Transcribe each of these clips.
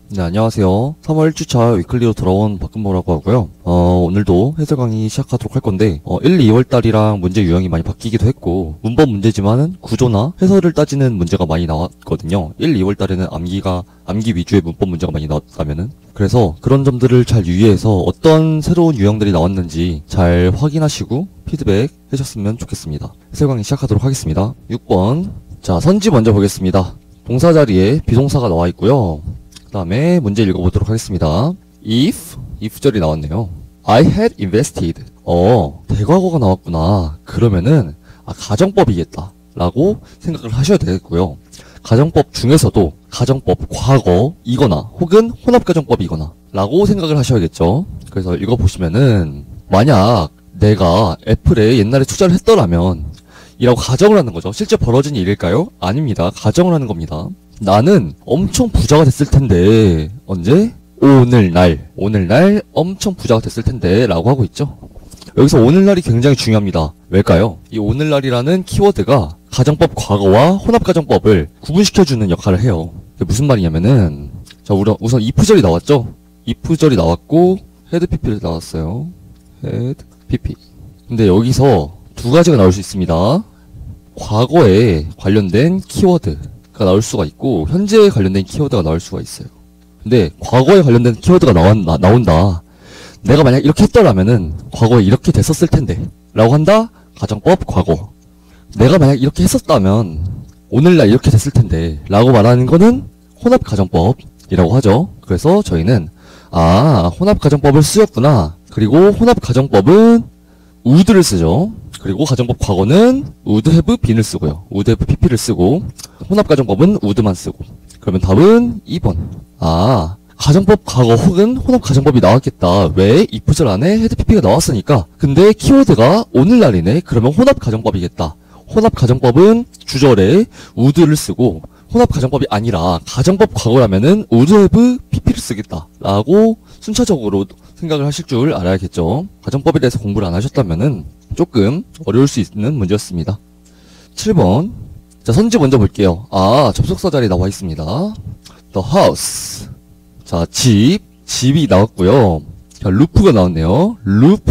네, 안녕하세요. 3월 1주차 위클리로 돌아온 박근모라고 하고요. 오늘도 해설 강의 시작하도록 할 건데, 1, 2월 달이랑 문제 유형이 많이 바뀌기도 했고, 문법 문제지만은 구조나 해설을 따지는 문제가 많이 나왔거든요. 1, 2월 달에는 암기 위주의 문법 문제가 많이 나왔다면은. 그래서 그런 점들을 잘 유의해서 어떤 새로운 유형들이 나왔는지 잘 확인하시고 피드백 해주셨으면 좋겠습니다. 해설 강의 시작하도록 하겠습니다. 6번. 자, 선지 먼저 보겠습니다. 동사 자리에 비동사가 나와 있고요. 그 다음에 문제 읽어보도록 하겠습니다. if 절이 나왔네요. I had invested. 대과거가 나왔구나. 그러면은 가정법이겠다 라고 생각을 하셔야 되겠고요. 가정법 중에서도 가정법 과거이거나 혹은 혼합가정법이거나 라고 생각을 하셔야겠죠. 그래서 읽어보시면은 만약 내가 애플에 옛날에 투자를 했더라면 이라고 가정을 하는 거죠. 실제 벌어진 일일까요? 아닙니다. 가정을 하는 겁니다. 나는 엄청 부자가 됐을 텐데 언제? 오늘날 엄청 부자가 됐을 텐데 라고 하고 있죠. 여기서 오늘날이 굉장히 중요합니다. 왜일까요? 이 오늘날이라는 키워드가 가정법 과거와 혼합가정법을 구분시켜주는 역할을 해요. 무슨 말이냐면은 자 우선 if절이 나왔죠. if절이 나왔고 had pp를 나왔어요. had pp. 근데 여기서 두 가지가 나올 수 있습니다. 과거에 관련된 키워드가 나올 수가 있고 현재에 관련된 키워드가 나올 수가 있어요. 근데 과거에 관련된 키워드가 나온다. 내가 만약 이렇게 했더라면은 과거에 이렇게 됐었을 텐데 라고 한다. 가정법 과거. 내가 만약 이렇게 했었다면 오늘날 이렇게 됐을 텐데 라고 말하는 거는 혼합가정법이라고 하죠. 그래서 저희는 혼합가정법을 쓰였구나. 그리고 혼합가정법은 would를 쓰죠. 그리고 가정법 과거는 would have been을 쓰고요. would have pp를 쓰고 혼합가정법은 would만 쓰고. 그러면 답은 2번. 가정법 과거 혹은 혼합가정법이 나왔겠다. 왜? if절 안에 had pp가 나왔으니까. 근데 키워드가 오늘날이네. 그러면 혼합가정법이겠다. 혼합가정법은 주절에 would를 쓰고 혼합가정법이 아니라 가정법 과거라면은 would have pp를 쓰겠다 라고 순차적으로 생각을 하실 줄 알아야겠죠. 가정법에 대해서 공부를 안 하셨다면은 조금 어려울 수 있는 문제였습니다. 7번. 자, 선지 먼저 볼게요. 접속사 자리에 나와 있습니다. The house. 자, 집이 나왔고요. 자, 루프가 나왔네요. Roof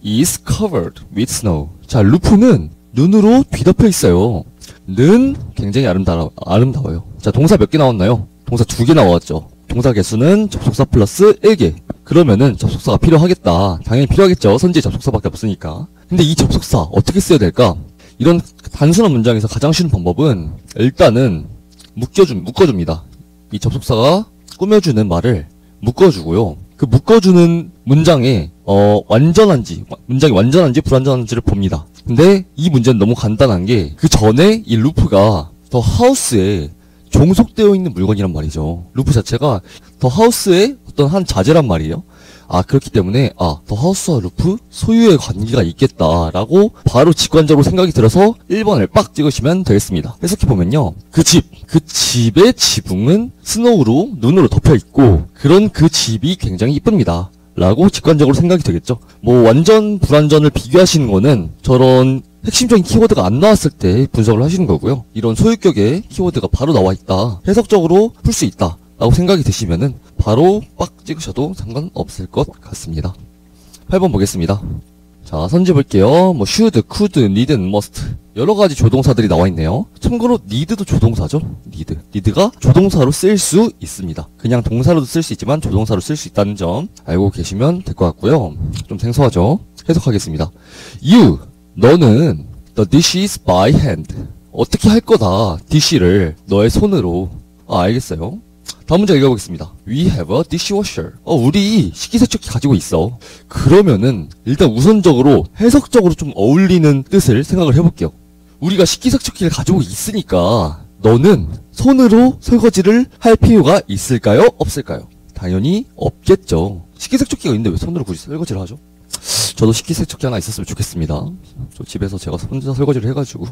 is covered with snow. 자, 루프는 눈으로 뒤덮여 있어요. 는 굉장히 아름다워요. 자, 동사 몇 개 나왔나요? 동사 2개 나왔죠. 동사 개수는 접속사 플러스 1개. 그러면은 접속사가 필요하겠다. 당연히 필요하겠죠. 선지에 접속사밖에 없으니까. 근데 이 접속사 어떻게 써야 될까? 이런 단순한 문장에서 가장 쉬운 방법은 일단은 묶어줍니다. 이 접속사가 꾸며주는 말을 묶어주고요. 그 묶어주는 문장에 문장이 완전한지 불완전한지를 봅니다. 근데 이 문제는 너무 간단한 게 그 전에 이 루프가 더 하우스에 종속되어 있는 물건이란 말이죠. 루프 자체가 더 하우스의 어떤 한 자재란 말이에요. 그렇기 때문에 더 하우스와 루프 소유의 관계가 있겠다라고 바로 직관적으로 생각이 들어서 1번을 빡 찍으시면 되겠습니다. 해석해보면요. 그 집의 지붕은 스노우로 눈으로 덮여있고 그런 그 집이 굉장히 이쁩니다 라고 직관적으로 생각이 되겠죠. 완전 불완전을 비교하시는 거는 저런 핵심적인 키워드가 안 나왔을 때 분석을 하시는 거고요. 이런 소유격의 키워드가 바로 나와 있다. 해석적으로 풀 수 있다. 라고 생각이 드시면은 바로 빡 찍으셔도 상관없을 것 같습니다. 8번 보겠습니다. 자, 선지 볼게요. should, could, need, must. 여러 가지 조동사들이 나와 있네요. 참고로 need도 조동사죠. need가 조동사로 쓰일 수 있습니다. 그냥 동사로도 쓸 수 있지만 조동사로 쓸 수 있다는 점 알고 계시면 될 것 같고요. 좀 생소하죠. 해석하겠습니다. 너는 the dish is by hand. 어떻게 할 거다. dish를 너의 손으로. 알겠어요. 다음 문제 읽어보겠습니다. We have a dishwasher. 우리 식기세척기 가지고 있어. 그러면은 일단 우선적으로 해석적으로 좀 어울리는 뜻을 생각을 해볼게요. 우리가 식기세척기를 가지고 있으니까 너는 손으로 설거지를 할 필요가 있을까요? 없을까요? 당연히 없겠죠. 식기세척기가 있는데 왜 손으로 굳이 설거지를 하죠? 저도 식기세척기 하나 있었으면 좋겠습니다. 저 집에서 제가 혼자 설거지를 해가지고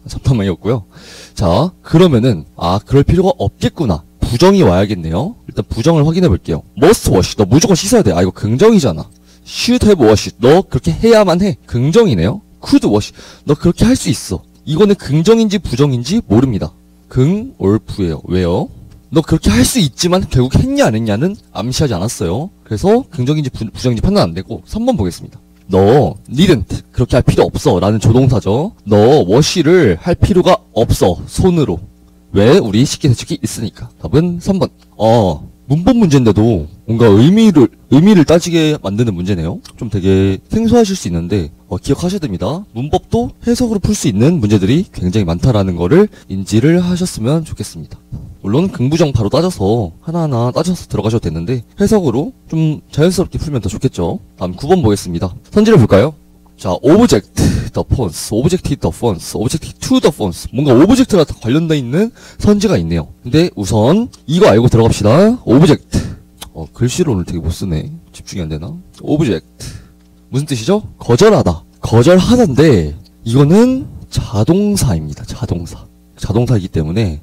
잠깐만이었고요. 자, 그러면은 그럴 필요가 없겠구나. 부정이 와야겠네요. 일단 부정을 확인해 볼게요. must wash. 너 무조건 씻어야 돼. 이거 긍정이잖아. should have washed. 너 그렇게 해야만 해. 긍정이네요. could wash. 너 그렇게 할 수 있어. 이거는 긍정인지 부정인지 모릅니다. 긍, 올프예요. 왜요? 너 그렇게 할 수 있지만 결국 했냐 안 했냐는 암시하지 않았어요. 그래서 긍정인지 부정인지 판단 안 되고 3번 보겠습니다. 너 needn't 그렇게 할 필요 없어 라는 조동사죠. 너 wash를 할 필요가 없어 손으로. 왜? 우리 식기세척기 있으니까. 답은 3번. 문법 문제인데도 뭔가 의미를 따지게 만드는 문제네요. 좀 되게 생소하실 수 있는데 기억하셔야 됩니다. 문법도 해석으로 풀 수 있는 문제들이 굉장히 많다라는 거를 인지를 하셨으면 좋겠습니다. 물론 긍부정 바로 따져서 하나하나 따져서 들어가셔도 되는데 해석으로 좀 자연스럽게 풀면 더 좋겠죠. 다음 9번 보겠습니다. 선지를 볼까요? 자, object the phones, object the phones, object to the phones. 뭔가 오브젝트가 관련돼 있는 선지가 있네요. 근데 우선 이거 알고 들어갑시다. object. 글씨를 오늘 되게 못 쓰네. 집중이 안 되나? object. 무슨 뜻이죠? 거절하다. 거절하다인데 이거는 자동사입니다. 자동사이기 때문에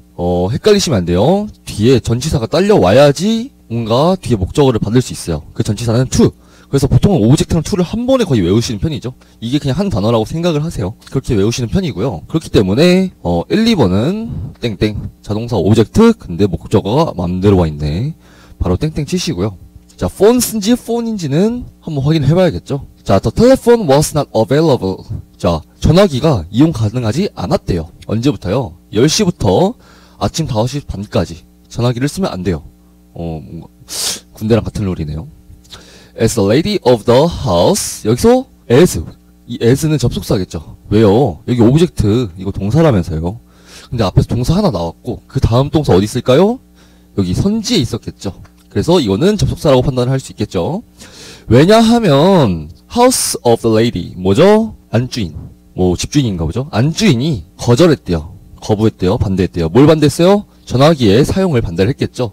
헷갈리시면 안 돼요. 뒤에 전치사가 딸려와야지 뭔가 뒤에 목적어를 받을 수 있어요. 그 전치사는 to. 그래서 보통은 오브젝트랑 to를 한 번에 거의 외우시는 편이죠. 이게 그냥 한 단어라고 생각을 하세요. 그렇게 외우시는 편이고요. 그렇기 때문에 1, 2번은 땡땡 자동사 오브젝트 근데 목적어가 맘대로 와 있네. 바로 땡땡 치시고요. 자, phones인지 phone인지는 한번 확인해 봐야겠죠. 자, the telephone was not available. 자, 전화기가 이용 가능하지 않았대요. 언제부터요? 10시부터 아침 5시 반까지 전화기를 쓰면 안 돼요. 뭔가 군대랑 같은 룰이네요. As the lady of the house. 여기서 as. 이 as는 접속사겠죠. 왜요? 여기 오브젝트 이거 동사라면서요. 근데 앞에서 동사 하나 나왔고 그 다음 동사 어디 있을까요? 여기 선지에 있었겠죠. 그래서 이거는 접속사라고 판단을 할 수 있겠죠. 왜냐하면 house of the lady 뭐죠? 안주인. 뭐 집주인인가 보죠. 안주인이 거절했대요. 거부했대요. 반대했대요. 뭘 반대했어요? 전화기의 사용을 반대를 했겠죠.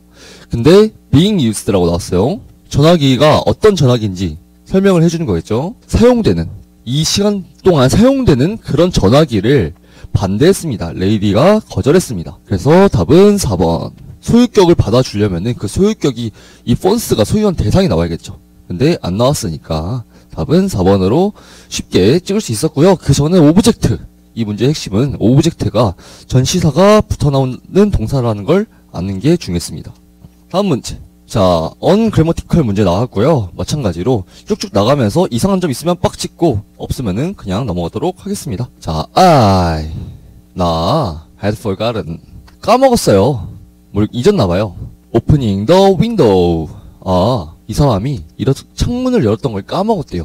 근데 being used라고 나왔어요. 전화기가 어떤 전화기인지 설명을 해주는 거겠죠. 사용되는 이 시간 동안 사용되는 그런 전화기를 반대했습니다. 레이디가 거절했습니다. 그래서 답은 4번. 소유격을 받아주려면은 그 소유격이 이 폰스가 소유한 대상이 나와야겠죠. 근데 안 나왔으니까 답은 4번으로 쉽게 찍을 수 있었고요. 그 전에 오브젝트. 이 문제의 핵심은 오브젝트가 전시사가 붙어 나오는 동사라는 걸 아는 게 중요했습니다. 다음 문제. 자, ungrammatical 문제 나왔고요. 마찬가지로 쭉쭉 나가면서 이상한 점 있으면 빡 찍고 없으면은 그냥 넘어가도록 하겠습니다. 자, 나 had forgotten. 까먹었어요. 뭘 잊었나봐요. opening the window. 이 사람이 창문을 열었던 걸 까먹었대요.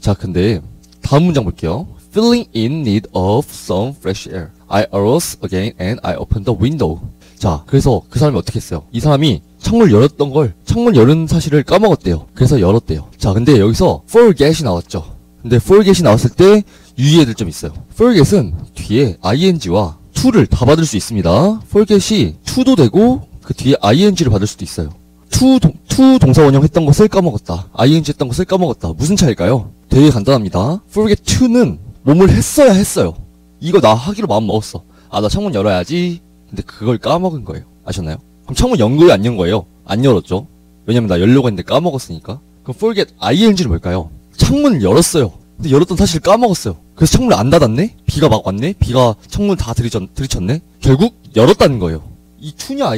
자, 근데 다음 문장 볼게요. feeling in need of some fresh air. I arose again and I opened the window. 자, 그래서 그 사람이 어떻게 했어요? 이 사람이 창문 열은 사실을 까먹었대요. 그래서 열었대요. 자, 근데 여기서 forget이 나왔죠. 근데 forget이 나왔을 때 유의해야 될 점이 있어요. forget은 뒤에 ing와 to를 다 받을 수 있습니다. forget이 to도 되고 그 뒤에 ing를 받을 수도 있어요. to 동사 원형 했던 것을 까먹었다. ing 했던 것을 까먹었다. 무슨 차이일까요? 되게 간단합니다. forget to는 몸을 했어야 했어요. 이거 나 하기로 마음 먹었어. 나 창문 열어야지. 근데 그걸 까먹은 거예요. 아셨나요? 그럼 창문 연 거예요? 안 연 거예요? 안 열었죠. 왜냐면 나 열려고 했는데 까먹었으니까. 그럼 forget ing는 뭘까요? 창문을 열었어요. 근데 열었던 사실을 까먹었어요. 그래서 창문을 안 닫았네? 비가 막 왔네? 비가 창문을 다 들이쳤네? 결국 열었다는 거예요. 이 to냐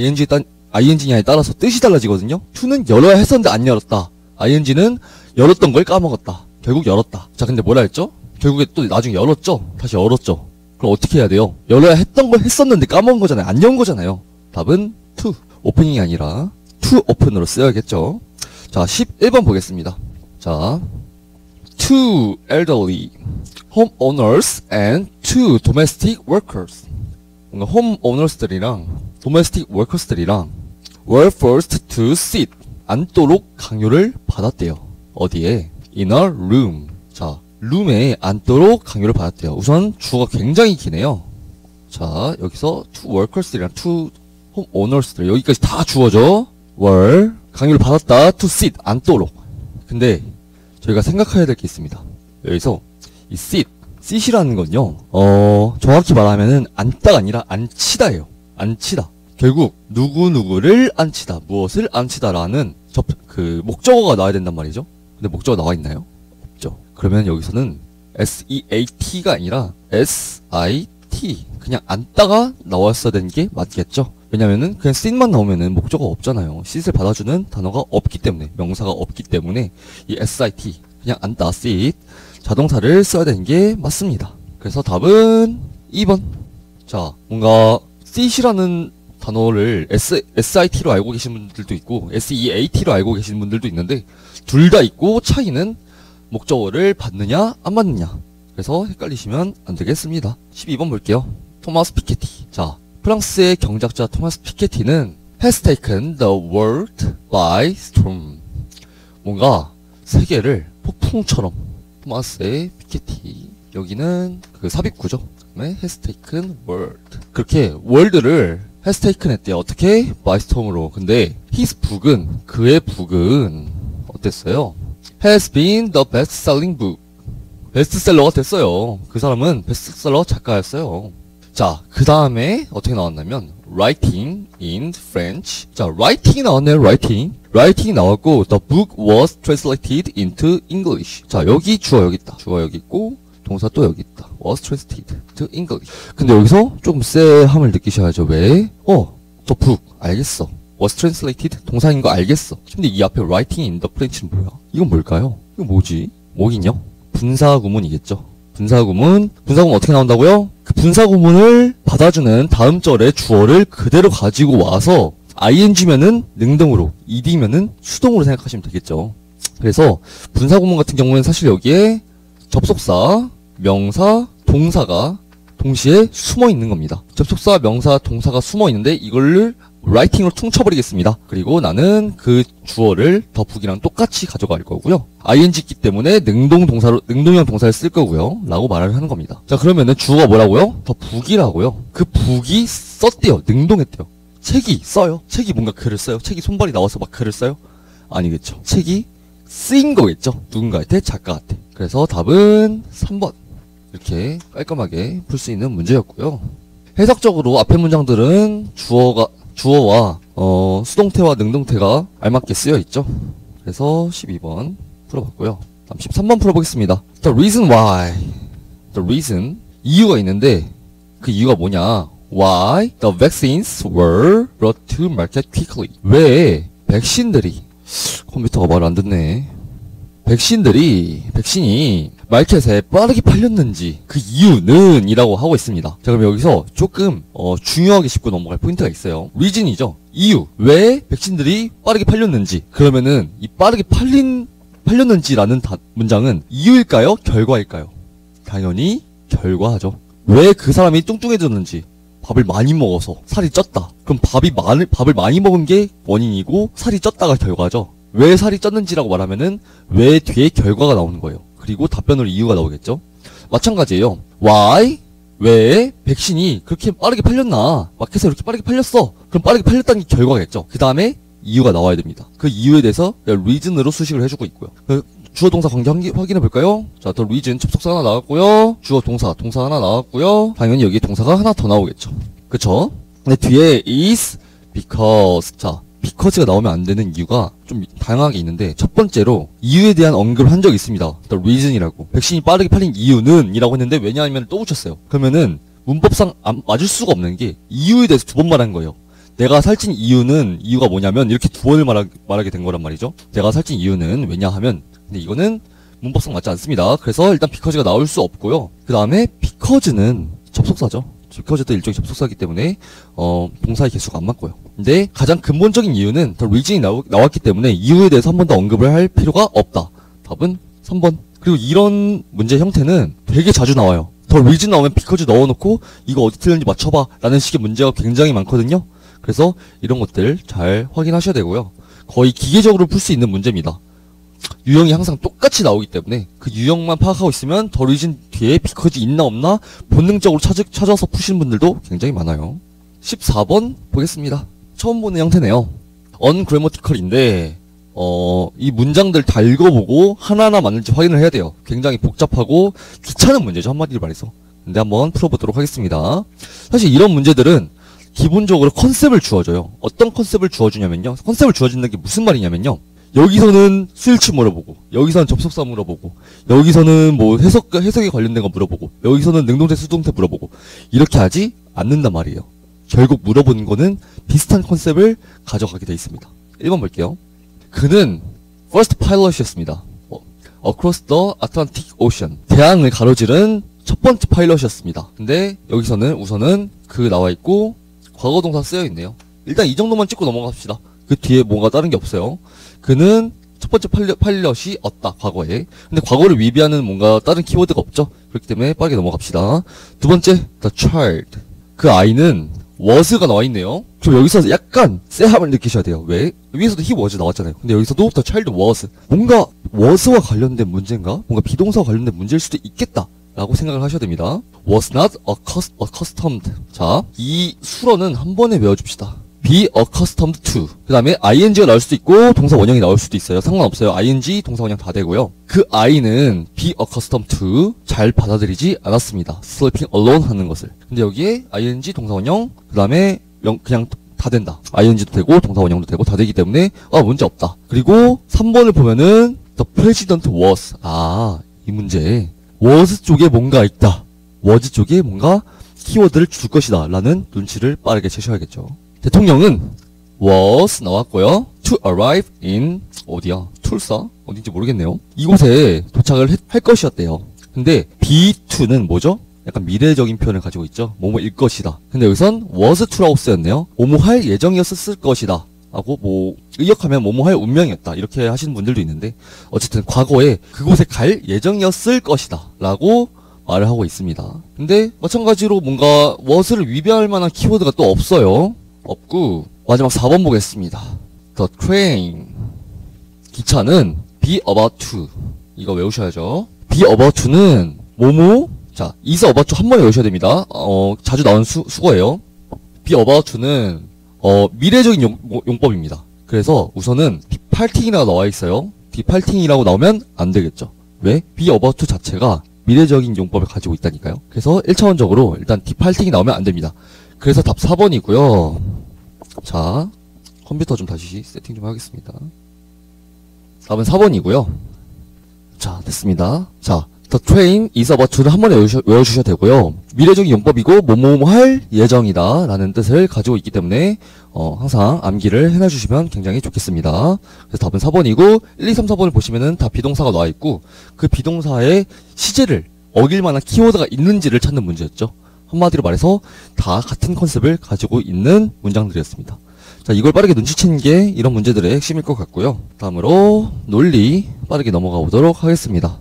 ing냐에 따라서 뜻이 달라지거든요. to는 열어야 했었는데 안 열었다. ing는 열었던 걸 까먹었다. 결국 열었다. 자, 근데 뭐라 했죠? 결국에 또 나중에 열었죠? 다시 열었죠? 그럼 어떻게 해야 돼요? 열어야 했던 걸 했었는데 까먹은 거잖아요. 안 연 거잖아요. 답은 to. 오프닝이 아니라 to open으로 쓰여야겠죠. 자, 11번 보겠습니다. 자, two elderly homeowners and two domestic workers. 뭔가 homeowners들이랑 domestic workers들이랑 were forced to sit. 앉도록 강요를 받았대요. 어디에? In a room. 자, 룸에 앉도록 강요를 받았대요. 우선 주어가 굉장히 기네요. 자, 여기서 two workers들이랑 two homeowners들 여기까지 다 주어죠. were 강요를 받았다. to sit 앉도록. 근데 저희가 생각해야 될 게 있습니다. 여기서 이 sit이라는 건요. 정확히 말하면은 앉다가 아니라 앉히다예요. 앉히다. 결국 누구누구를 앉히다. 무엇을 앉히다라는 목적어가 나와야 된단 말이죠. 근데 목적어가 나와 있나요? 없죠. 그러면 여기서는 SEAT가 아니라 SIT 그냥 앉다가 나왔어야 되는 게 맞겠죠. 왜냐면은 그냥 sit만 나오면은 목적어가 없잖아요. sit을 받아주는 단어가 없기 때문에, 명사가 없기 때문에 이 sit 그냥 안다 sit 자동사를 써야 되는 게 맞습니다. 그래서 답은 2번. 자, 뭔가 sit이라는 단어를 SIT로 알고 계신 분들도 있고 SEAT로 알고 계신 분들도 있는데 둘 다 있고 차이는 목적어를 받느냐 안 받느냐. 그래서 헷갈리시면 안 되겠습니다. 12번 볼게요. 토마스 피케티. 자, 프랑스의 경제학자 토마스 피케티는 has taken the world by storm. 뭔가 세계를 폭풍처럼. 토마스의 피케티. 여기는 그 삽입구죠. 그다음에 has taken world. 그렇게 world를 has taken 했대요. 어떻게? by storm으로. 근데 his book은, 그의 북은 어땠어요? has been the best selling book. 베스트셀러가 됐어요. 그 사람은 베스트셀러 작가였어요. 자, 그 다음에 어떻게 나왔냐면 writing in French. 자, writing이 나왔네요. writing이 나왔고 the book was translated into English. 자, 여기 주어 여기 있다. 주어 여기 있고 동사 또 여기 있다. was translated to English. 근데 여기서 조금 쎄함을 느끼셔야죠. 왜? the book 알겠어. was translated 동사인 거 알겠어. 근데 이 앞에 writing in the French는 뭐야? 이건 뭘까요? 이건 뭐지? 뭐긴요? 분사구문이겠죠. 분사구문 어떻게 나온다고요? 그 분사구문을 받아주는 다음 절의 주어를 그대로 가지고 와서 ing면은 능동으로, ed면은 수동으로 생각하시면 되겠죠. 그래서 분사구문 같은 경우는 사실 여기에 접속사, 명사, 동사가 동시에 숨어 있는 겁니다. 접속사, 명사, 동사가 숨어 있는데 이거를 writing으로 퉁쳐버리겠습니다. 그리고 나는 그 주어를 더 북이랑 똑같이 가져갈 거고요. ing 있기 때문에 능동형 동사를 쓸 거고요. 라고 말을 하는 겁니다. 자, 그러면은 주어가 뭐라고요? 더 북이라고요. 그 북이 썼대요. 능동했대요. 책이 써요. 책이 뭔가 글을 써요. 책이 손발이 나와서 막 글을 써요? 아니겠죠. 책이 쓰인 거겠죠. 누군가한테, 작가한테. 그래서 답은 3번. 이렇게 깔끔하게 풀 수 있는 문제였고요. 해석적으로 앞에 문장들은 주어와 수동태와 능동태가 알맞게 쓰여 있죠. 그래서 12번 풀어봤고요. 다음 13번 풀어보겠습니다. The reason why. The reason. 이유가 있는데 그 이유가 뭐냐. Why the vaccines were brought to market quickly. 왜 백신들이 컴퓨터가 말을 안 듣네. 백신이 마켓에 빠르게 팔렸는지 그 이유는 이라고 하고 있습니다. 자, 그럼 여기서 조금 중요하게 짚고 넘어갈 포인트가 있어요. 리즌이죠. 이유. 왜 백신들이 빠르게 팔렸는지. 그러면은 이 빠르게 팔렸는지라는 문장은 이유일까요? 결과일까요? 당연히 결과죠. 왜 그 사람이 뚱뚱해졌는지. 밥을 많이 먹어서 살이 쪘다. 그럼 밥을 많이 먹은 게 원인이고 살이 쪘다가 결과죠. 왜 살이 쪘는지라고 말하면은 왜 뒤에 결과가 나오는 거예요. 그리고 답변으로 이유가 나오겠죠. 마찬가지예요. Why? 왜 백신이 그렇게 빠르게 팔렸나? 마켓에 이렇게 빠르게 팔렸어. 그럼 빠르게 팔렸다는 게 결과겠죠. 그 다음에 이유가 나와야 됩니다. 그 이유에 대해서 reason으로 수식을 해주고 있고요. 주어 동사 관계 확인해 볼까요? 자, the reason 접속사 하나 나왔고요. 주어 동사 하나 나왔고요. 당연히 여기 동사가 하나 더 나오겠죠. 그쵸? 근데 뒤에 is, because. 자, because가 나오면 안 되는 이유가 좀 다양하게 있는데 첫 번째로 이유에 대한 언급을 한 적이 있습니다. the reason이라고. 백신이 빠르게 팔린 이유는 이라고 했는데 왜냐하면 또 붙였어요. 그러면은 문법상 맞을 수가 없는 게 이유에 대해서 두 번 말한 거예요. 내가 살찐 이유가 뭐냐면 이렇게 두 번을 말하게 된 거란 말이죠. 내가 살찐 이유는 왜냐하면. 근데 이거는 문법상 맞지 않습니다. 그래서 일단 because가 나올 수 없고요. 그 다음에 because는 접속사죠. because도 일종의 접속사이기 때문에 동사의 개수가 안 맞고요. 근데 가장 근본적인 이유는 the reason이 나왔기 때문에 이유에 대해서 한 번 더 언급을 할 필요가 없다. 답은 3번. 그리고 이런 문제 형태는 되게 자주 나와요. the reason 나오면 because 넣어놓고 이거 어디 틀렸는지 맞춰봐 라는 식의 문제가 굉장히 많거든요. 그래서 이런 것들 잘 확인하셔야 되고요. 거의 기계적으로 풀 수 있는 문제입니다. 유형이 항상 똑같이 나오기 때문에 그 유형만 파악하고 있으면 더 리즌 뒤에 because 있나 없나 본능적으로 찾아서 푸시는 분들도 굉장히 많아요. 14번 보겠습니다. 처음 보는 형태네요. ungrammatical인데 이 문장들 다 읽어보고 하나하나 맞는지 확인을 해야 돼요. 굉장히 복잡하고 귀찮은 문제죠. 한마디로 말해서. 근데 한번 풀어보도록 하겠습니다. 사실 이런 문제들은 기본적으로 컨셉을 주어줘요. 어떤 컨셉을 주어주냐면요. 컨셉을 주어준다는 게 무슨 말이냐면요. 여기서는 스위치 물어보고, 여기서는 접속사 물어보고, 여기서는 뭐 해석에 관련된 거 물어보고, 여기서는 능동태, 수동태 물어보고, 이렇게 하지 않는단 말이에요. 결국 물어보는 거는 비슷한 컨셉을 가져가게 돼 있습니다. 1번 볼게요. 그는 first pilot이었습니다. Across the Atlantic Ocean. 대양을 가로지른 첫 번째 파일럿이었습니다. 근데 여기서는 우선은 그 나와 있고 과거 동사 쓰여 있네요. 일단 이 정도만 찍고 넘어갑시다. 그 뒤에 뭔가 다른 게 없어요. 그는 첫 번째 파일럿이었다, 과거에. 근데 과거를 위비하는 뭔가 다른 키워드가 없죠? 그렇기 때문에 빠르게 넘어갑시다. 두 번째, the child. 그 아이는 was가 나와 있네요. 그럼 여기서 약간 쎄함을 느끼셔야 돼요. 왜? 위에서도 he was 나왔잖아요. 근데 여기서도 the child was. 뭔가 was와 관련된 문제인가? 뭔가 비동사와 관련된 문제일 수도 있겠다 라고 생각을 하셔야 됩니다. was not accustomed. 자, 이 수로는 한 번에 외워줍시다. be accustomed to. 그 다음에 ing가 나올 수도 있고 동사 원형이 나올 수도 있어요. 상관없어요. ing, 동사 원형 다 되고요. 그 아이는 be accustomed to 잘 받아들이지 않았습니다. sleeping alone 하는 것을. 근데 여기에 ing, 동사 원형, 그 다음에 그냥 다 된다. ing도 되고 동사 원형도 되고 다 되기 때문에 문제 없다. 그리고 3번을 보면은 the president was. 이 문제 was 쪽에 뭔가 있다. was 쪽에 뭔가 키워드를 줄 것이다 라는 눈치를 빠르게 채셔야겠죠. 대통령은 was 나왔고요. to arrive in 어디야? tulsa? 어딘지 모르겠네요. 이곳에 도착을 할 것이었대요. 근데 be to는 뭐죠? 약간 미래적인 표현을 가지고 있죠. 뭐뭐일 것이다. 근데 여기선 was to라고 쓰였네요. 뭐뭐 할 예정이었을 것이다 하고 의역하면 뭐뭐 할 운명이었다 이렇게 하시는 분들도 있는데 어쨌든 과거에 그곳에 갈 예정이었을 것이다 라고 말을 하고 있습니다. 근데 마찬가지로 뭔가 was를 위배할 만한 키워드가 또 없어요. 없고 마지막 4번 보겠습니다. The train. 기차는 be about to. 이거 외우셔야죠. be about to는 뭐뭐. 자, is about to 한 번에 외우셔야 됩니다. 자주 나오는 수거예요. be about to는 미래적인 용법입니다. 그래서 우선은 departing이라고 나와 있어요. departing이라고 나오면 안 되겠죠. 왜? be about to 자체가 미래적인 용법을 가지고 있다니까요. 그래서 1차원적으로 일단 departing이 나오면 안 됩니다. 그래서 답 4번이고요. 자, 컴퓨터 좀 다시 세팅 좀 하겠습니다. 답은 4번이고요. 자, 됐습니다. 자, the train is about to를 한 번에 외워주셔야 되고요. 미래적인 용법이고 뭐뭐 할 예정이다 라는 뜻을 가지고 있기 때문에 항상 암기를 해놔주시면 굉장히 좋겠습니다. 그래서 답은 4번이고 1, 2, 3, 4번을 보시면은 다 비동사가 나와 있고 그 비동사의 시제를 어길 만한 키워드가 있는지를 찾는 문제였죠. 한마디로 말해서 다 같은 컨셉을 가지고 있는 문장들이었습니다. 자, 이걸 빠르게 눈치채는 게 이런 문제들의 핵심일 것 같고요. 다음으로 논리 빠르게 넘어가 보도록 하겠습니다.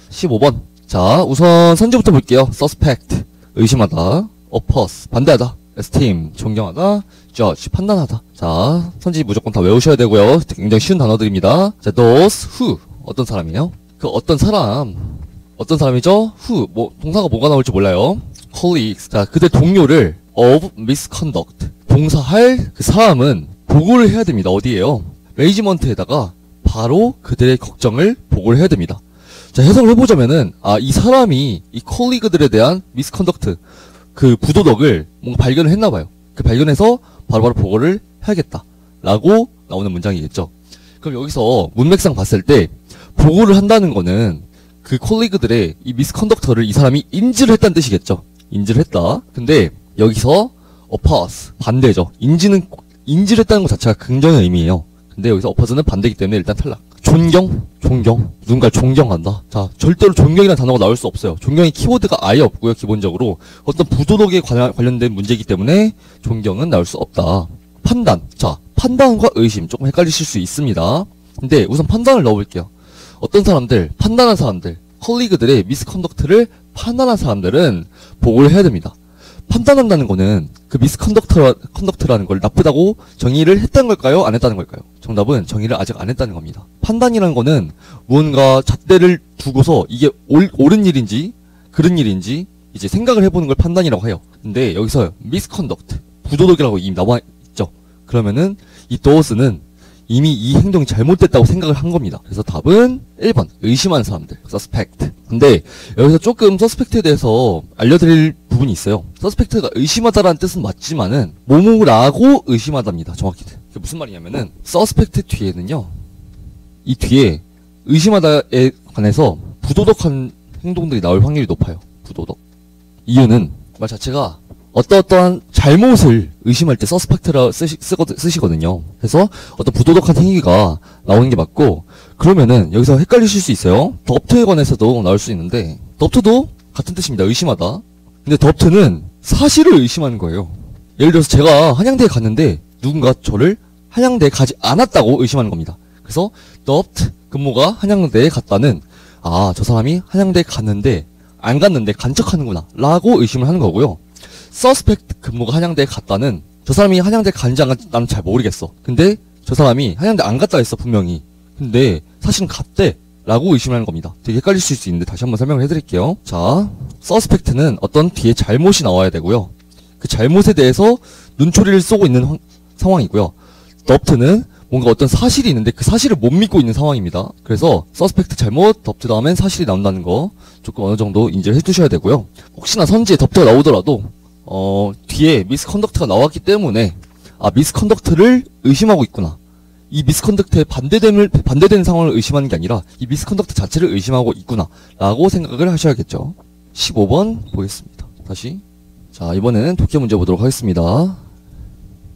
15번. 자, 우선 선지부터 볼게요. suspect. 의심하다. oppose. 반대하다. esteem. 존경하다. judge. 판단하다. 자, 선지 무조건 다 외우셔야 되고요. 굉장히 쉬운 단어들입니다. 자, those who. 어떤 사람이에요? 그 어떤 사람이죠? who. 동사가 뭐가 나올지 몰라요. colleagues. 자, 그들 동료를 of misconduct. 봉사할 그 사람은 보고를 해야 됩니다. 어디에요? 매니지먼트에다가 바로 그들의 걱정을 보고를 해야 됩니다. 자, 해석을 해보자면은 이 사람이 이 콜리그들에 대한 미스컨덕트 그 부도덕을 뭔가 발견을 했나봐요. 그 발견해서 바로바로 보고를 해야겠다 라고 나오는 문장이겠죠. 그럼 여기서 문맥상 봤을 때 보고를 한다는 거는 그 콜리그들의 이 미스컨덕터를 이 사람이 인지를 했다는 뜻이겠죠. 인지를 했다. 근데 여기서 oppose 반대죠. 인지를 했다는 것 자체가 긍정의 의미예요. 근데 여기서 oppose는 반대이기 때문에 일단 탈락. 존경. 누군가를 존경한다. 자, 절대로 존경이라는 단어가 나올 수 없어요. 존경의 키워드가 아예 없고요. 기본적으로 어떤 부도덕에 관련된 문제이기 때문에 존경은 나올 수 없다. 판단. 자, 판단과 의심 조금 헷갈리실 수 있습니다. 근데 우선 판단을 넣어볼게요. 어떤 사람들, 판단한 사람들, 컬리그들의 미스컨덕트를 판단한 사람들은 보고를 해야 됩니다. 판단한다는 거는 그 미스컨덕트라는 걸 나쁘다고 정의를 했다는 걸까요? 안 했다는 걸까요? 정답은 정의를 아직 안 했다는 겁니다. 판단이라는 거는 무언가 잣대를 두고서 이게 옳은 일인지 그른 일인지 이제 생각을 해보는 걸 판단이라고 해요. 근데 여기서 misconduct, 부도덕이라고 이미 나와 있죠. 그러면은 이 does는 이미 이 행동이 잘못됐다고 생각을 한 겁니다. 그래서 답은 1번 의심하는 사람들 suspect. 근데 여기서 조금 suspect에 대해서 알려드릴 부분이 있어요. suspect가 의심하다라는 뜻은 맞지만은 뭐뭐라고 의심하답니다. 정확히 그게 무슨 말이냐면은 suspect 뒤에는요 이 뒤에 의심하다에 관해서 부도덕한 행동들이 나올 확률이 높아요. 부도덕. 이유는 말 자체가 어떠한 잘못을 의심할 때 서스펙트라 쓰시거든요. 그래서 어떤 부도덕한 행위가 나오는 게 맞고, 그러면은 여기서 헷갈리실 수 있어요. 더프트에 관해서도 나올 수 있는데, 더프트도 같은 뜻입니다. 의심하다. 근데 더프트는 사실을 의심하는 거예요. 예를 들어서 제가 한양대에 갔는데 누군가 저를 한양대에 가지 않았다고 의심하는 겁니다. 그래서 더프트 근모가 한양대에 갔다는, 아, 저 사람이 한양대에 갔는데 안 갔는데 간척하는구나 라고 의심을 하는 거고요. 서스펙트 근모가 한양대에 갔다는, 저 사람이 한양대에 간지 안 간지 나는 잘 모르겠어. 근데 저 사람이 한양대 안 갔다 했어 분명히. 근데 사실은 갔대 라고 의심하는 겁니다. 되게 헷갈리실 수 있는데 다시 한번 설명을 해드릴게요. 자, 서스펙트는 어떤 뒤에 잘못이 나와야 되고요. 그 잘못에 대해서 눈초리를 쏘고 있는 상황이고요. 더프트는 뭔가 어떤 사실이 있는데 그 사실을 못 믿고 있는 상황입니다. 그래서 서스펙트 잘못, 더프트 다음엔 사실이 나온다는 거 조금 어느 정도 인지를 해두셔야 되고요. 혹시나 선지에 더프트가 나오더라도 뒤에 미스컨덕트가 나왔기 때문에, 아, 미스컨덕트를 의심하고 있구나, 이 미스컨덕트에 반대되는 상황을 의심하는 게 아니라 이 미스컨덕트 자체를 의심하고 있구나 라고 생각을 하셔야겠죠. 15번 보겠습니다. 다시. 자, 이번에는 독해 문제 보도록 하겠습니다.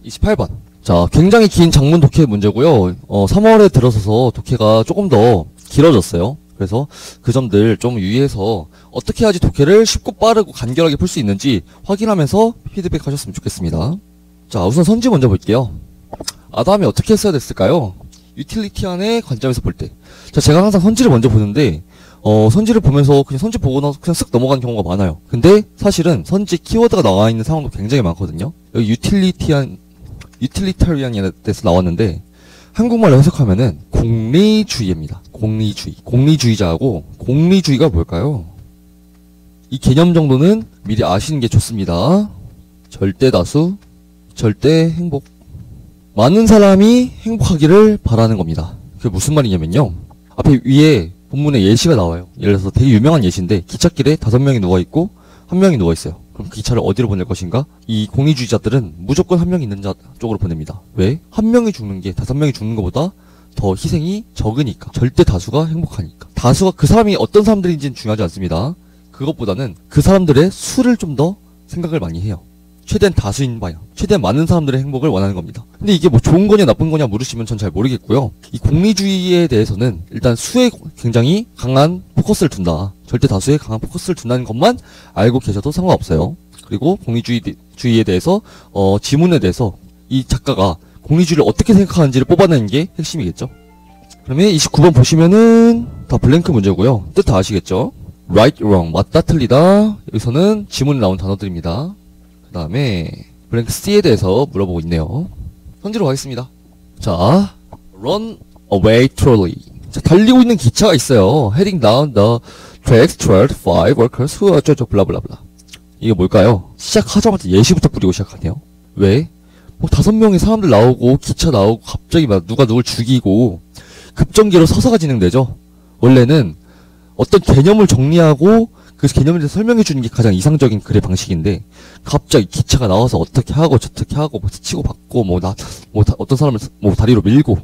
28번. 자, 굉장히 긴 장문 독해 문제고요. 3월에 들어서서 독해가 조금 더 길어졌어요. 그래서 그 점들 좀 유의해서 어떻게 해야지 독해를 쉽고 빠르고 간결하게 풀 수 있는지 확인하면서 피드백 하셨으면 좋겠습니다. 자, 우선 선지 먼저 볼게요. 아담이 어떻게 했어야 됐을까요? 유틸리티안의 관점에서 볼 때. 자, 제가 항상 선지를 먼저 보는데, 선지를 보면서 그냥 선지 보고 나서 그냥 쓱 넘어가는 경우가 많아요. 근데 사실은 선지 키워드가 나와 있는 상황도 굉장히 많거든요. 여기 유틸리타리안에 대해서 나왔는데, 한국말로 해석하면은 공리주의입니다. 공리주의. 공리주의자하고 공리주의가 뭘까요? 이 개념 정도는 미리 아시는 게 좋습니다. 절대다수, 절대 행복. 많은 사람이 행복하기를 바라는 겁니다. 그게 무슨 말이냐면요. 앞에 위에 본문에 예시가 나와요. 예를 들어서 되게 유명한 예시인데, 기찻길에 5명이 누워있고 1명이 누워있어요. 그럼 그 기차를 어디로 보낼 것인가? 이 공리주의자들은 무조건 1명 있는 자 쪽으로 보냅니다. 왜? 1명이 죽는 게 5명이 죽는 것보다 더 희생이 적으니까. 절대 다수가 행복하니까. 다수가 그 사람이 어떤 사람들인지는 중요하지 않습니다. 그것보다는 그 사람들의 수를 좀 더 생각을 많이 해요. 최대한 다수인 방향, 최대한 많은 사람들의 행복을 원하는 겁니다. 근데 이게 뭐 좋은 거냐 나쁜 거냐 물으시면 전 잘 모르겠고요. 이 공리주의에 대해서는 일단 수에 굉장히 강한 포커스를 둔다. 절대 다수에 강한 포커스를 둔다는 것만 알고 계셔도 상관없어요. 그리고 공리주의에 대해서 지문에 대해서 이 작가가 공리주의를 어떻게 생각하는지를 뽑아내는 게 핵심이겠죠. 그러면 29번 보시면은 다 블랭크 문제고요. 뜻 다 아시겠죠? right, wrong, 맞다, 틀리다. 여기서는 지문에 나온 단어들입니다. 그 다음에 블랭크 C에 대해서 물어보고 있네요. 선지로 가겠습니다. 자, run away trolley. 자, 달리고 있는 기차가 있어요. heading down the tracks toward 5 workers who are 저저 블라블라블라. 이게 뭘까요? 시작하자마자 예시부터 뿌리고 시작하네요. 왜? 뭐 5명의 사람들 나오고 기차 나오고 갑자기 막 누가 누굴 죽이고 급전개로 서사가 진행되죠. 원래는 어떤 개념을 정리하고 그 개념에 대해서 설명해 주는 게 가장 이상적인 글의 방식인데, 갑자기 기차가 나와서 어떻게 하고 저떻게 하고 뭐 치고 받고 어떤 사람을 뭐 다리로 밀고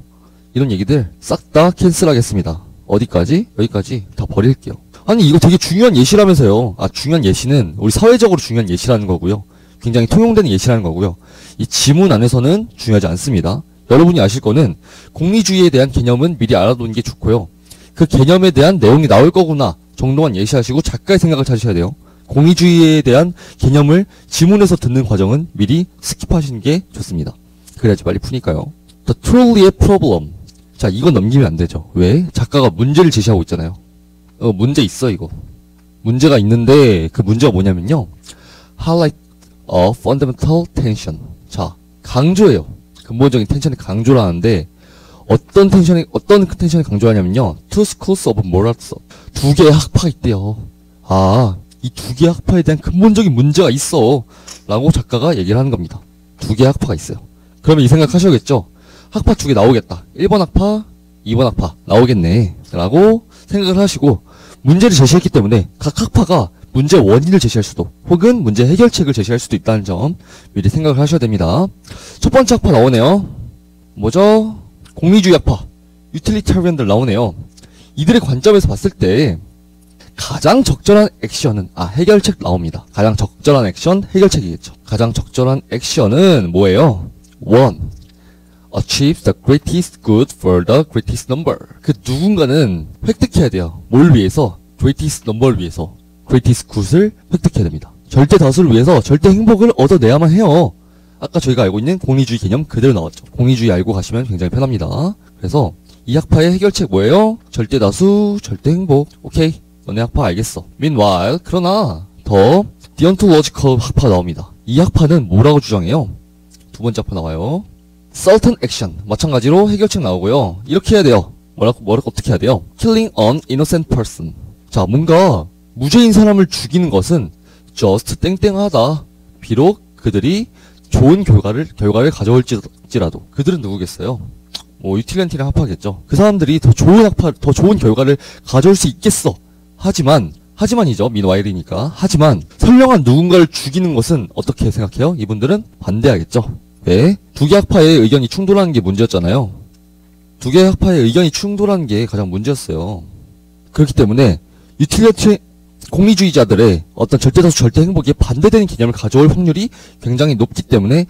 이런 얘기들 싹 다 캔슬하겠습니다. 어디까지? 여기까지 다 버릴게요. 아니 이거 되게 중요한 예시라면서요. 아, 중요한 예시는 우리 사회적으로 중요한 예시라는 거고요. 굉장히 통용되는 예시라는 거고요. 이 지문 안에서는 중요하지 않습니다. 여러분이 아실 거는 공리주의에 대한 개념은 미리 알아두는 게 좋고요. 그 개념에 대한 내용이 나올 거구나 정도만 예시하시고 작가의 생각을 찾으셔야 돼요. 공리주의에 대한 개념을 지문에서 듣는 과정은 미리 스킵하시는 게 좋습니다. 그래야지 빨리 푸니까요. The trolley의 problem. 자, 이건 넘기면 안 되죠. 왜? 작가가 문제를 제시하고 있잖아요. 문제 있어 이거. 문제가 있는데 그 문제가 뭐냐면요. Highlight a fundamental tension. 자, 강조해요. 근본적인 텐션의 강조를 하는데 어떤 텐션을 강조하냐면요. Two schools of moral thought. 2개의 학파가 있대요. 아, 이 2개의 학파에 대한 근본적인 문제가 있어 라고 작가가 얘기를 하는 겁니다. 2개의 학파가 있어요. 그러면 이 생각하셔야겠죠. 학파 2개 나오겠다. 1번 학파, 2번 학파 나오겠네 라고 생각을 하시고 문제를 제시했기 때문에 각 학파가 문제 원인을 제시할 수도 혹은 문제 해결책을 제시할 수도 있다는 점 미리 생각을 하셔야 됩니다. 첫 번째 학파 나오네요. 뭐죠? 공리주의 학파, 유틸리타리안들 나오네요. 이들의 관점에서 봤을 때 가장 적절한 액션은 해결책 나옵니다. 가장 적절한 액션 해결책이겠죠. 가장 적절한 액션은 뭐예요? 1. Achieve the greatest good for the greatest number. 그 누군가는 획득해야 돼요. 뭘 위해서? greatest number를 위해서. greatest good을 획득해야 됩니다. 절대 다수를 위해서 절대 행복을 얻어내야만 해요. 아까 저희가 알고 있는 공리주의 개념 그대로 나왔죠. 공리주의 알고 가시면 굉장히 편합니다. 그래서 이 학파의 해결책 뭐예요? 절대 다수, 절대 행복. 오케이. 너네 학파 알겠어. Meanwhile, 그러나 더 deontological 학파 나옵니다. 이 학파는 뭐라고 주장해요? 두 번째 학파 나와요. Certain action. 마찬가지로 해결책 나오고요. 이렇게 해야 돼요. 뭐라고 어떻게 해야 돼요? Killing an innocent person. 자, 뭔가 무죄인 사람을 죽이는 것은 just 땡땡하다. 비록 그들이 좋은 결과를 가져올지라도. 그들은 누구겠어요? 뭐 유틸리언티랑 학파겠죠. 그 사람들이 더 좋은 결과를 가져올 수 있겠어. 하지만이죠. 민와일이니까. 하지만 선량한 누군가를 죽이는 것은 어떻게 생각해요? 이분들은 반대하겠죠. 왜? 두 개 학파의 의견이 충돌하는 게 문제였잖아요. 두 개의 학파의 의견이 충돌하는 게 가장 문제였어요. 그렇기 때문에 유틸리티 공리주의자들의 어떤 절대다수 절대행복에 반대되는 개념을 가져올 확률이 굉장히 높기 때문에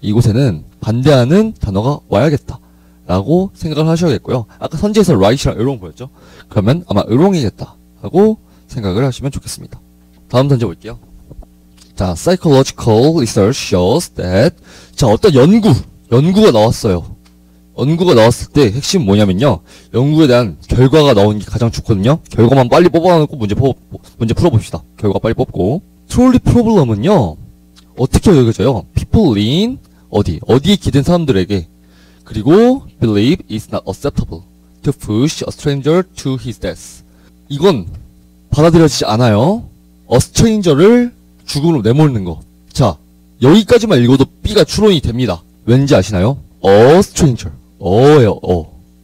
이곳에는 반대하는 단어가 와야겠다 라고 생각을 하셔야겠고요. 아까 선지에서 right이랑 wrong 보였죠? 그러면 아마 wrong이겠다 하고 생각을 하시면 좋겠습니다. 다음 던져 볼게요. 자, psychological research shows that. 자, 어떤 연구가 나왔어요. 연구가 나왔을 때 핵심 뭐냐면요. 연구에 대한 결과가 나오는 게 가장 좋거든요. 결과만 빨리 뽑아놓고 문제 풀어봅시다. 결과 빨리 뽑고. trolley problem은요. 어떻게 여겨져요? people in 어디에 기댄 사람들에게. 그리고 believe it's not acceptable to push a stranger to his death. 이건 받아들여지지 않아요. a stranger를 죽음으로 내몰는 거. 자, 여기까지만 읽어도 B가 추론이 됩니다. 왠지 아시나요? A stranger. 어예요,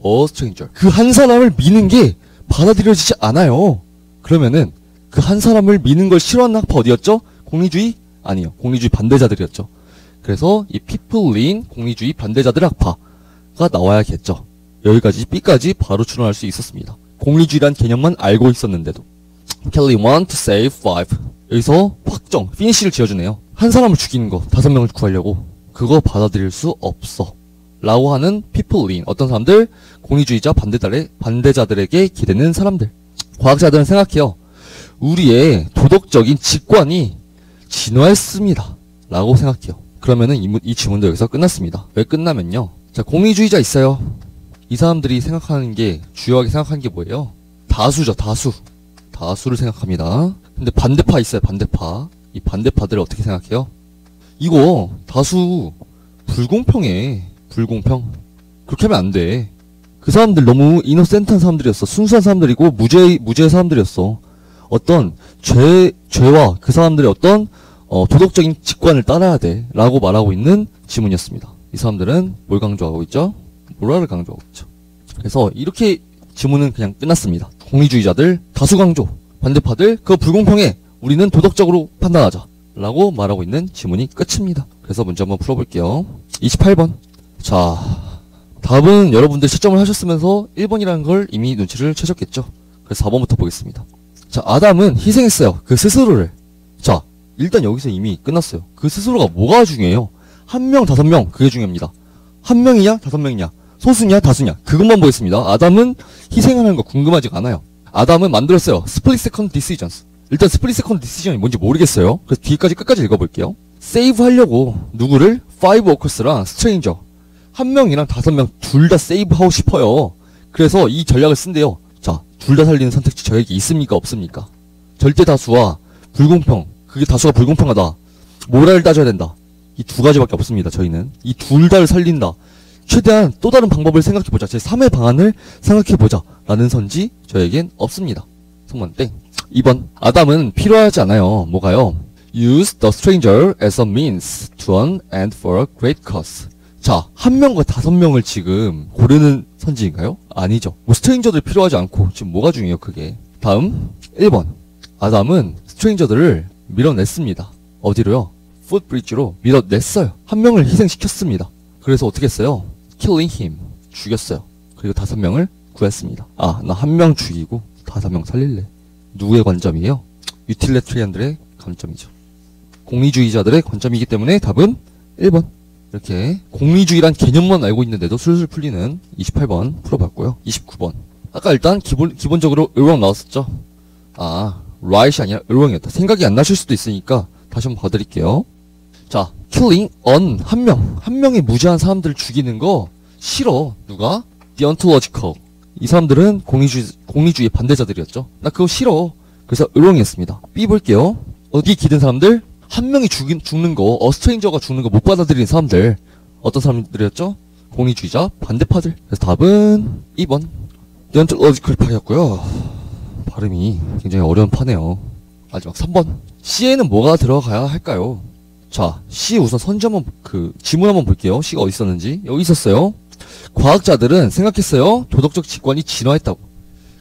A stranger. 그 한 사람을 미는 게 받아들여지지 않아요. 그러면은 그 한 사람을 미는 걸 싫어하는 학파 어디였죠? 공리주의? 아니요. 공리주의 반대자들이었죠. 그래서 이 people in 공리주의 반대자들 학파가 나와야겠죠. 여기까지 B까지 바로 추론할 수 있었습니다. 공리주의란 개념만 알고 있었는데도. Kelly want to save 5. 여기서 확정, 피니시를 지어주네요. 한 사람을 죽이는 거, 5명을 구하려고. 그거 받아들일 수 없어. 라고 하는 people in. 어떤 사람들? 공리주의자 반대자들에게 기대는 사람들. 과학자들은 생각해요. 우리의 도덕적인 직관이 진화했습니다. 라고 생각해요. 그러면은 이 질문도 여기서 끝났습니다. 왜 끝나면요. 자, 공리주의자 있어요. 이 사람들이 주요하게 생각하는 게 뭐예요? 다수죠, 다수. 다수를 생각합니다. 근데 반대파 있어요, 반대파. 이 반대파들을 어떻게 생각해요? 이거 다수 불공평해. 불공평. 그렇게 하면 안 돼. 그 사람들 너무 이노센트한 사람들이었어. 순수한 사람들이고 무죄의 사람들이었어. 어떤 죄와 그 사람들의 어떤 도덕적인 직관을 따라야 돼 라고 말하고 있는 지문이었습니다. 이 사람들은 뭘 강조하고 있죠? 모랄을 강조하고 있죠. 그래서 이렇게 지문은 그냥 끝났습니다. 공리주의자들 다수 강조, 반대파들 그거 불공평해. 우리는 도덕적으로 판단하자 라고 말하고 있는 지문이 끝입니다. 그래서 문제 한번 풀어볼게요. 28번. 자, 답은 여러분들 채점을 하셨으면서 1번이라는 걸 이미 눈치를 채셨겠죠. 그래서 4번부터 보겠습니다. 자, 아담은 희생했어요. 그 스스로를. 자, 일단 여기서 이미 끝났어요. 그 스스로가 뭐가 중요해요? 1명, 5명 그게 중요합니다. 1명이냐 5명이냐 소수냐 다수냐 그것만 보겠습니다. 아담은 희생하는 거 궁금하지가 않아요. 아담은 만들었어요. split second decisions. 일단 split second decision이 뭔지 모르겠어요. 그래서 뒤까지 끝까지 읽어볼게요. 세이브 하려고 누구를? 5 workers랑 stranger 1명이랑 5명 둘 다 세이브 하고 싶어요. 그래서 이 전략을 쓴대요. 자, 둘 다 살리는 선택지 저에게 있습니까 없습니까? 절대 다수와 불공평. 그게 다수가 불공평하다. 모랄을 따져야 된다. 이 두 가지밖에 없습니다. 저희는 이 둘 다를 살린다. 최대한 또 다른 방법을 생각해보자. 제 3의 방안을 생각해보자 라는 선지 저에겐 없습니다. 성만 땡. 2번. 아담은 필요하지 않아요. 뭐가요? Use the stranger as a means to an end for a great cause. 자, 1명과 5명을 지금 고르는 선지인가요? 아니죠. 뭐 스트레인저들 필요하지 않고 지금 뭐가 중요해요 그게. 다음 1번. 아담은 스트레인저들을 밀어냈습니다. 어디로요? 풋브리지로 밀어냈어요. 1명을 희생시켰습니다. 그래서 어떻게 했어요? Killing him. 죽였어요. 그리고 5명을 구했습니다. 나 1명 죽이고 5명 살릴래. 누구의 관점이에요? 유틸리테리안들의 관점이죠. 공리주의자들의 관점이기 때문에 답은 1번. 이렇게 공리주의란 개념만 알고 있는데도 술술 풀리는 28번 풀어봤고요. 29번. 아까 일단 기본적으로 의왕 나왔었죠. 아, right이 아니라 의왕이었다. 생각이 안 나실 수도 있으니까 다시 한번 봐드릴게요. 자, killing 한 명의 무지한 사람들을 죽이는 거 싫어. 누가? deontological. 이 사람들은 공리주의 반대자들이었죠. 나 그거 싫어. 그래서 의왕이었습니다. B 볼게요. 어디 기든 사람들? 한 명이 죽는 거, 스트레인저가 죽는 거 못 받아들이는 사람들. 어떤 사람들이었죠? 공리주의자, 반대파들. 그래서 답은 2번. deontological 파였고요. 발음이 굉장히 어려운 파네요. 마지막 3번. C에는 뭐가 들어가야 할까요? 자, C 우선 지문 한번 볼게요. C가 어디 있었는지. 여기 있었어요. 과학자들은 생각했어요. 도덕적 직관이 진화했다고.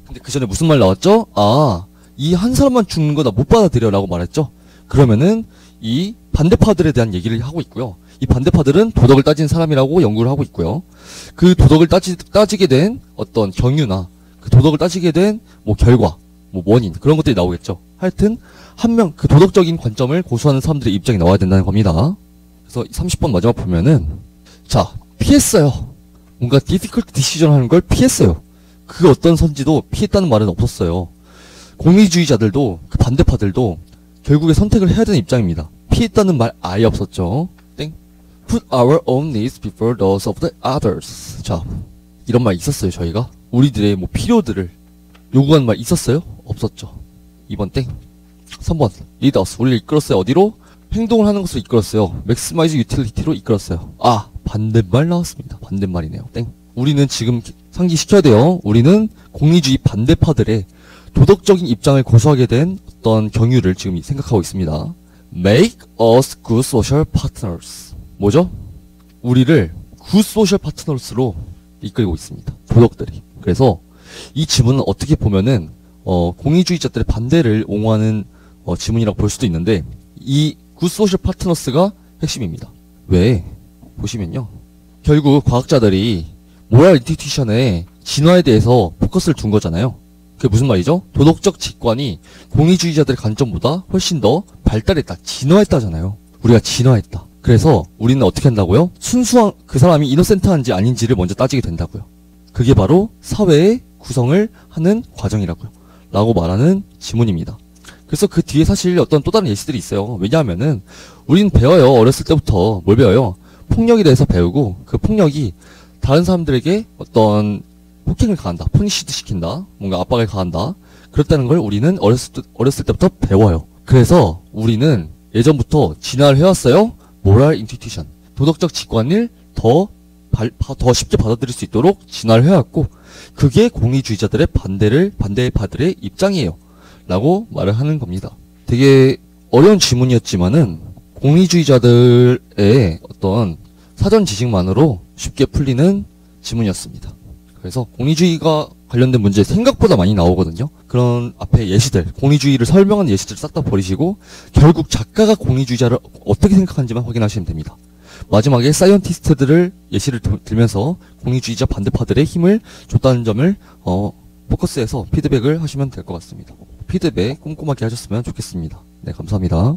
근데 그 전에 무슨 말 나왔죠? 아, 이 한 사람만 죽는 거 나 못 받아들여 라고 말했죠. 그러면은 이 반대파들에 대한 얘기를 하고 있고요. 이 반대파들은 도덕을 따진 사람이라고 연구를 하고 있고요. 그 도덕을 따지게 된 어떤 경유나 그 도덕을 따지게 된 뭐 결과, 뭐 원인 그런 것들이 나오겠죠. 하여튼 그 도덕적인 관점을 고수하는 사람들의 입장이 나와야 된다는 겁니다. 그래서 30번 마지막 보면은 자, 피했어요. 뭔가 difficult decision 하는 걸 피했어요. 그 어떤 선지도 피했다는 말은 없었어요. 공리주의자들도 그 반대파들도 결국에 선택을 해야 되는 입장입니다. 피했다는 말 아예 없었죠. 땡. Put our own needs before those of the others. 자, 이런 말 있었어요. 저희가 우리들의 뭐 필요들을 요구하는 말 있었어요? 없었죠. 2번 땡. 3번 lead us. 우리를 이끌었어요. 어디로? 행동을 하는 것으로 이끌었어요. maximize utility로 이끌었어요. 아, 반대말 나왔습니다. 반대말이네요. 땡. 우리는 지금 상기시켜야 돼요. 우리는 공리주의 반대파들의 도덕적인 입장을 고수하게 된 어떤 경유를 지금 생각하고 있습니다. Make us good social partners. 뭐죠? 우리를 good social partners로 이끌고 있습니다. 도덕들이. 그래서 이 지문은 어떻게 보면은 공리주의자들의 반대를 옹호하는 지문이라고 볼 수도 있는데 이 good social partners가 핵심입니다. 왜? 보시면요. 결국 과학자들이 모랄 인스티튜션의 진화에 대해서 포커스를 둔 거잖아요. 그게 무슨 말이죠? 도덕적 직관이 공리주의자들의 관점보다 훨씬 더 발달했다. 진화했다잖아요. 우리가 진화했다. 그래서 우리는 어떻게 한다고요? 순수한 그 사람이 이노센트한지 아닌지를 먼저 따지게 된다고요. 그게 바로 사회의 구성을 하는 과정이라고요. 라고 말하는 지문입니다. 그래서 그 뒤에 사실 어떤 또 다른 예시들이 있어요. 왜냐하면은 우리는 배워요. 어렸을 때부터 뭘 배워요? 폭력에 대해서 배우고 그 폭력이 다른 사람들에게 어떤 폭행을 가한다. 퍼니시드 시킨다. 뭔가 압박을 가한다. 그렇다는 걸 우리는 어렸을 때부터 배워요. 그래서 우리는 예전부터 진화를 해왔어요. 모랄 인스티튜션. 도덕적 직관을 더 쉽게 받아들일 수 있도록 진화를 해왔고, 그게 공리주의자들의 반대파들의 입장이에요. 라고 말을 하는 겁니다. 되게 어려운 질문이었지만은, 공리주의자들의 어떤 사전 지식만으로 쉽게 풀리는 지문이었습니다. 그래서 공리주의가 관련된 문제 생각보다 많이 나오거든요. 그런 앞에 예시들, 공리주의를 설명하는 예시들 싹 다 버리시고 결국 작가가 공리주의자를 어떻게 생각하는지만 확인하시면 됩니다. 마지막에 사이언티스트들을 예시를 들면서 공리주의자 반대파들의 힘을 줬다는 점을 포커스해서 피드백을 하시면 될 것 같습니다. 피드백 꼼꼼하게 하셨으면 좋겠습니다. 네, 감사합니다.